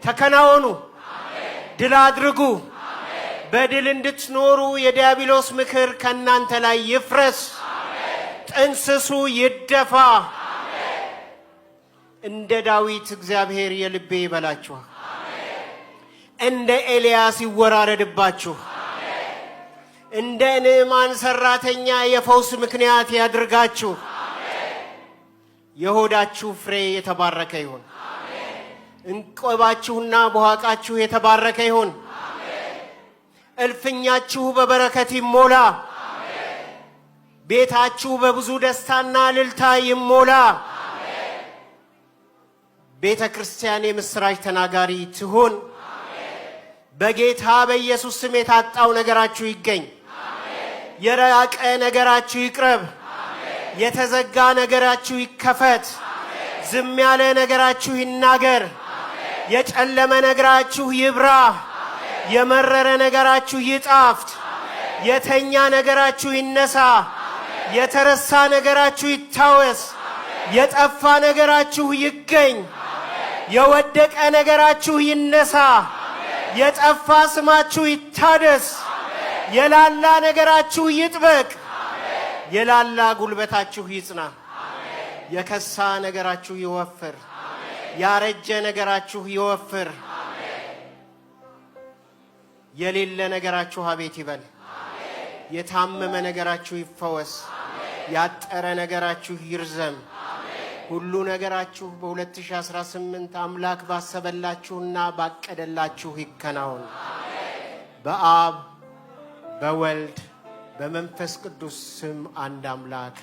ተከናወኑ፣ ድል አድርጉ። በድል እንድትኖሩ የዲያብሎስ ምክር ከናንተ ላይ ይፍረስ፣ ጥንስሱ ይደፋ። እንደ ዳዊት እግዚአብሔር የልቤ ይበላችሁ፣ እንደ ኤልያስ ይወራረድባችሁ፣ እንደ ንዕማን ሰራተኛ የፈውስ ምክንያት ያድርጋችሁ። የሆዳችሁ ፍሬ የተባረከ ይሁን። እንቆባችሁና በኋቃችሁ የተባረከ ይሁን። እልፍኛችሁ በበረከት ይሞላ። ቤታችሁ በብዙ ደስታና እልልታ ይሞላ። ቤተ ክርስቲያን የምስራች ተናጋሪ ትሁን። በጌታ በኢየሱስ ስም የታጣው ነገራችሁ ይገኝ። የራቀ ነገራችሁ ይቅረብ። የተዘጋ ነገራችሁ ይከፈት። ዝም ያለ ነገራችሁ ይናገር። የጨለመ ነገራችሁ ይብራ። የመረረ ነገራችሁ ይጣፍጥ። የተኛ ነገራችሁ ይነሳ። የተረሳ ነገራችሁ ይታወስ። የጠፋ ነገራችሁ ይገኝ። የወደቀ ነገራችሁ ይነሳ። የጠፋ ስማችሁ ይታደስ። የላላ ነገራችሁ ይጥበቅ። የላላ ጉልበታችሁ ይጽና። የከሳ ነገራችሁ ይወፍር። ያረጀ ነገራችሁ ይወፍር። የሌለ ነገራችሁ አቤት ይበል። የታመመ ነገራችሁ ይፈወስ። ያጠረ ነገራችሁ ይርዘም። ሁሉ ነገራችሁ በ2018 አምላክ ባሰበላችሁና ባቀደላችሁ ይከናወን። በአብ በወልድ በመንፈስ ቅዱስ ስም አንድ አምላክ